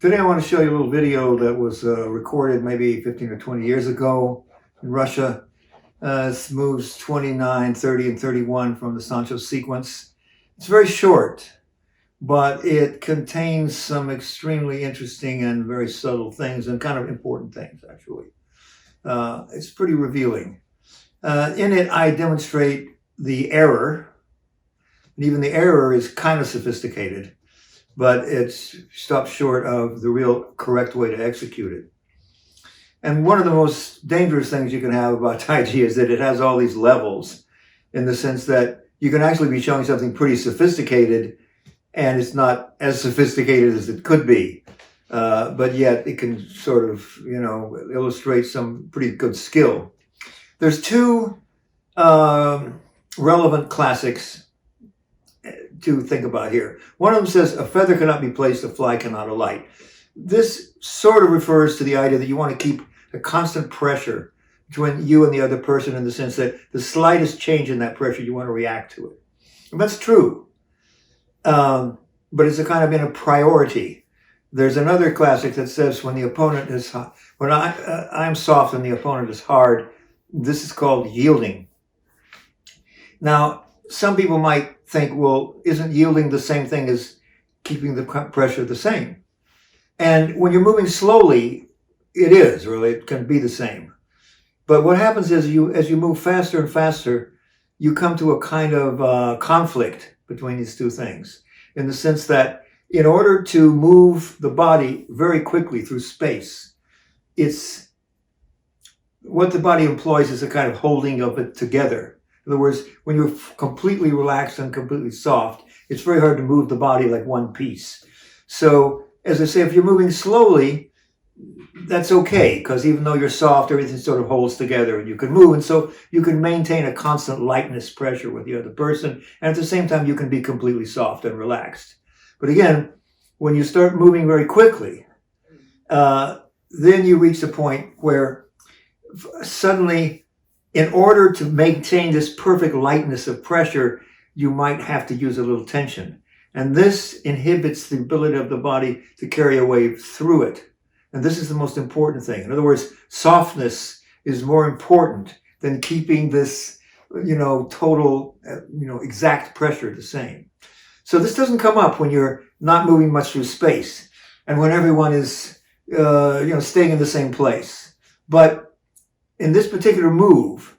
Today I want to show you a little video that was recorded maybe 15 or 20 years ago in Russia. This moves 29, 30, and 31 from the Sancho sequence. It's very short, but it contains some extremely interesting and very subtle things and kind of important things, actually. It's pretty revealing. In it, I demonstrate the error, and even the error is kind of sophisticated, but it's stopped short of the real correct way to execute it. And one of the most dangerous things you can have about Taiji is that it has all these levels, in the sense that you can actually be showing something pretty sophisticated and it's not as sophisticated as it could be. But yet it can sort of, illustrate some pretty good skill. There's two relevant classics to think about here. One of them says, a feather cannot be placed, a fly cannot alight. This sort of refers to the idea that you want to keep a constant pressure between you and the other person, in the sense that the slightest change in that pressure, you want to react to it. And that's true. But it's a kind of a priority. There's another classic that says when the opponent is hot, when I'm soft and the opponent is hard, this is called yielding. Now, some people might think, well, isn't yielding the same thing as keeping the pressure the same? And when you're moving slowly, it is, really, it can be the same. But what happens is as you move faster and faster, you come to a kind of conflict between these two things, in the sense that in order to move the body very quickly through space, it's what the body employs is a kind of holding of it together. In other words, when you're completely relaxed and completely soft, it's very hard to move the body like one piece. So, as I say, if you're moving slowly, that's okay, because even though you're soft, everything sort of holds together and you can move. And so you can maintain a constant lightness pressure with the other person. And at the same time, you can be completely soft and relaxed. But again, when you start moving very quickly, then you reach the point where suddenly, in order to maintain this perfect lightness of pressure, you might have to use a little tension. And this inhibits the ability of the body to carry a wave through it. And this is the most important thing. In other words, softness is more important than keeping this, total, exact pressure the same. So this doesn't come up when you're not moving much through space and when everyone is, staying in the same place. But in this particular move,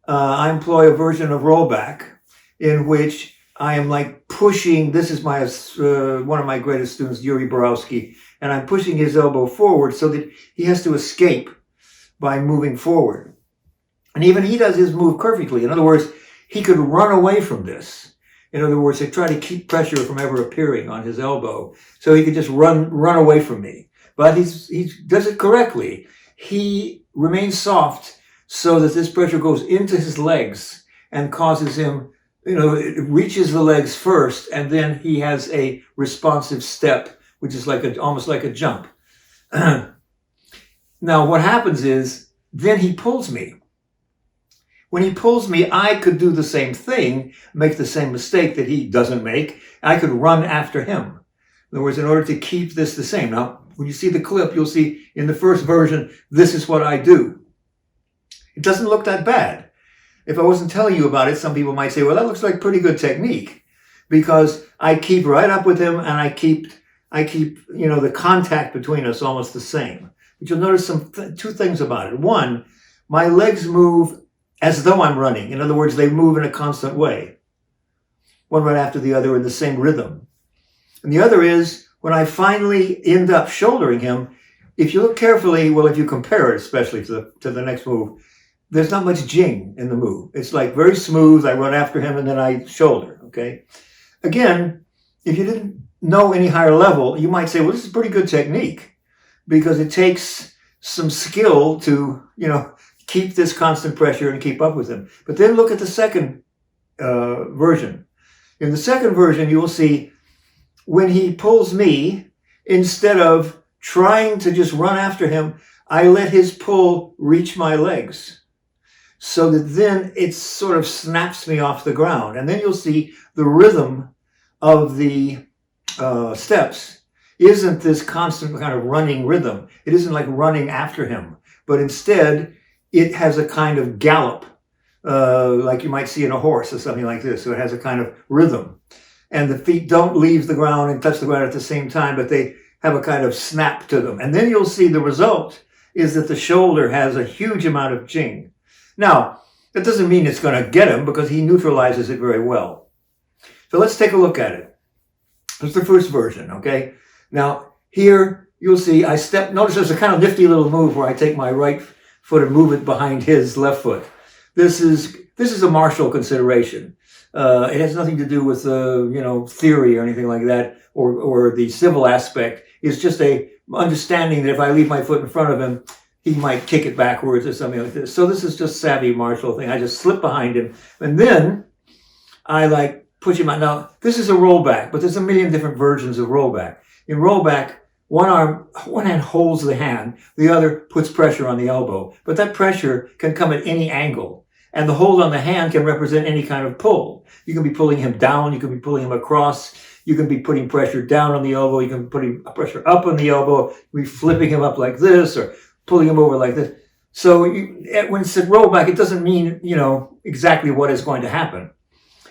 I employ a version of rollback in which I am like pushing. This is my one of my greatest students, Yuri Borowski, and I'm pushing his elbow forward so that he has to escape by moving forward. And even he does his move perfectly. In other words, he could run away from this. In other words, they try to keep pressure from ever appearing on his elbow, so he could just run away from me. But he does it correctly. He remains soft so that this pressure goes into his legs and causes him, it reaches the legs first, and then he has a responsive step, which is almost like a jump. Now, what happens is, then he pulls me. When he pulls me, I could do the same thing, make the same mistake that he doesn't make. I could run after him. In other words, in order to keep this the same. Now, when you see the clip, you'll see in the first version, this is what I do. It doesn't look that bad. If I wasn't telling you about it, some people might say, well, that looks like pretty good technique, because I keep right up with him and I keep the contact between us almost the same. But you'll notice two things about it. One, my legs move as though I'm running. In other words, they move in a constant way, one right after the other in the same rhythm. And the other is, when I finally end up shouldering him, if you look carefully, well, if you compare it especially to the next move, there's not much jing in the move. It's like very smooth. I run after him and then I shoulder, okay? Again, if you didn't know any higher level, you might say, well, this is pretty good technique, because it takes some skill to, keep this constant pressure and keep up with him. But then look at the second version. In the second version, you will see when he pulls me, instead of trying to just run after him, I let his pull reach my legs, so that then it sort of snaps me off the ground. And then you'll see the rhythm of the steps isn't this constant kind of running rhythm. It isn't like running after him, but instead it has a kind of gallop, like you might see in a horse or something like this. So it has a kind of rhythm. And the feet don't leave the ground and touch the ground at the same time, but they have a kind of snap to them. And then you'll see the result is that the shoulder has a huge amount of jing. Now, that doesn't mean it's going to get him, because he neutralizes it very well. So let's take a look at it. That's the first version, okay? Now, here you'll see notice there's a kind of nifty little move where I take my right foot and move it behind his left foot. This is a martial consideration. It has nothing to do with theory or anything like that, or the civil aspect. It's just a understanding that if I leave my foot in front of him, he might kick it backwards or something like this. So this is just savvy martial thing. I just slip behind him, and then I push him out. Now, this is a rollback, but there's a million different versions of rollback. In rollback, one hand holds the hand, the other puts pressure on the elbow. But that pressure can come at any angle. And the hold on the hand can represent any kind of pull. You can be pulling him down, you can be pulling him across, you can be putting pressure down on the elbow, you can be putting pressure up on the elbow, you can be flipping him up like this, or pulling him over like this. So when it's a rollback, it doesn't mean, exactly what is going to happen.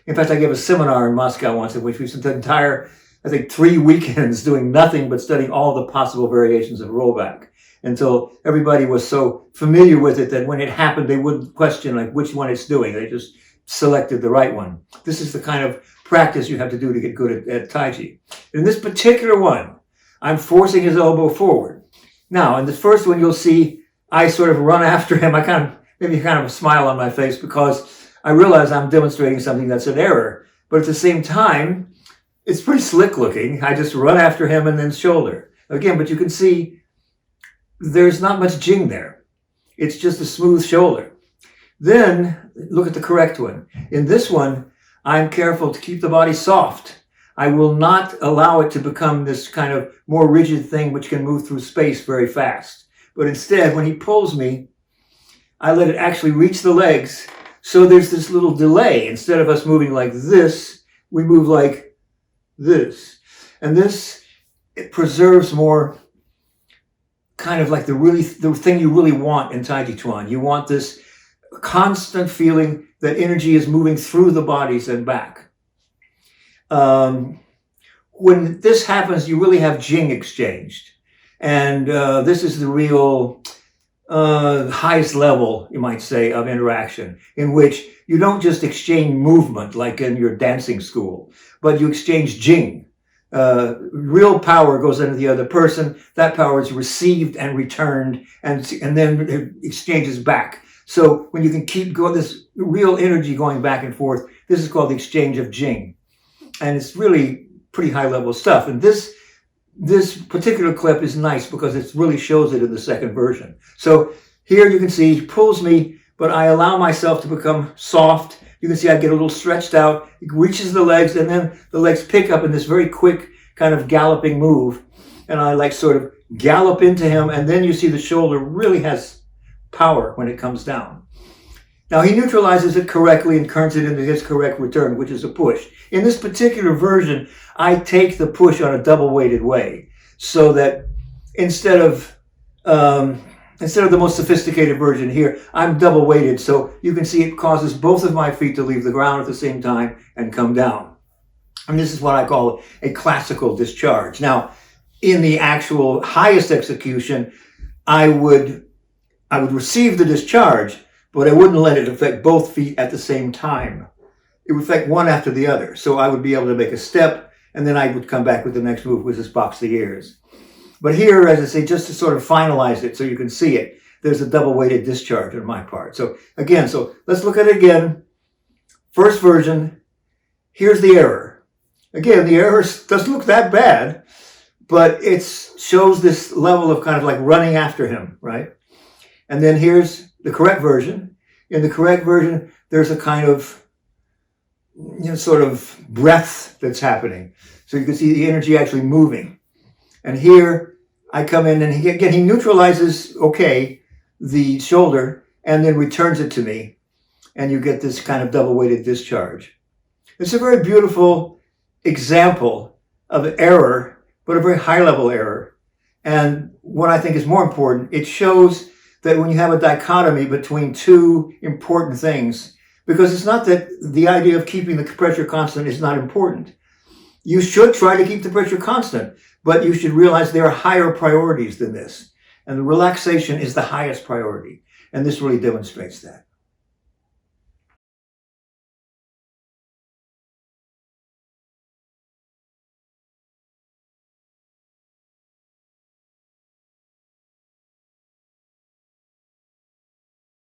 In fact, I gave a seminar in Moscow once in which we spent the entire, 3 weekends doing nothing but studying all the possible variations of rollback, until everybody was so familiar with it that when it happened, they wouldn't question which one it's doing. They just selected the right one. This is the kind of practice you have to do to get good at Taiji. In this particular one, I'm forcing his elbow forward. Now, in the first one, you'll see I sort of run after him. I kind of a smile on my face, because I realize I'm demonstrating something that's an error. But at the same time, it's pretty slick looking. I just run after him and then shoulder. Again, but you can see there's not much jing there. It's just a smooth shoulder. Then look at the correct one. In this one, I'm careful to keep the body soft. I will not allow it to become this kind of more rigid thing which can move through space very fast. But instead, when he pulls me, I let it actually reach the legs. So there's this little delay. Instead of us moving like this, we move like this. And this, it preserves more kind of like the thing you really want in Taijiquan. You want this constant feeling that energy is moving through the bodies and back. When this happens, you really have jing exchanged. And this is the real highest level, you might say, of interaction, in which you don't just exchange movement like in your dancing school, but you exchange jing. Real power goes into the other person. That power is received and returned, and then it exchanges back. So when you can keep going, this real energy going back and forth, this is called the exchange of jing. And it's really pretty high level stuff. And this particular clip is nice because it really shows it in the second version. So here you can see he pulls me, but I allow myself to become soft. You can see I get a little stretched out. It reaches the legs, and then the legs pick up in this very quick kind of galloping move. And I sort of gallop into him, and then you see the shoulder really has power when it comes down. Now he neutralizes it correctly and turns it into his correct return, which is a push. In this particular version, I take the push on a double-weighted way, so that instead of the most sophisticated version here, I'm double-weighted, so you can see it causes both of my feet to leave the ground at the same time and come down. And this is what I call a classical discharge. Now, in the actual highest execution, I would receive the discharge, but I wouldn't let it affect both feet at the same time. It would affect one after the other. So I would be able to make a step, and then I would come back with the next move, which is box the ears. But here, as I say, just to sort of finalize it so you can see it, there's a double-weighted discharge on my part. So again, let's look at it again. First version, here's the error. Again, the error doesn't look that bad, but it shows this level of kind of like running after him, right? And then here's the correct version. In the correct version, there's a kind of, sort of breath that's happening. So you can see the energy actually moving. And here I come in, and he neutralizes, the shoulder, and then returns it to me. And you get this kind of double-weighted discharge. It's a very beautiful example of error, but a very high level error. And what I think is more important, it shows that when you have a dichotomy between two important things, because it's not that the idea of keeping the pressure constant is not important. You should try to keep the pressure constant, but you should realize there are higher priorities than this. And the relaxation is the highest priority. And this really demonstrates that.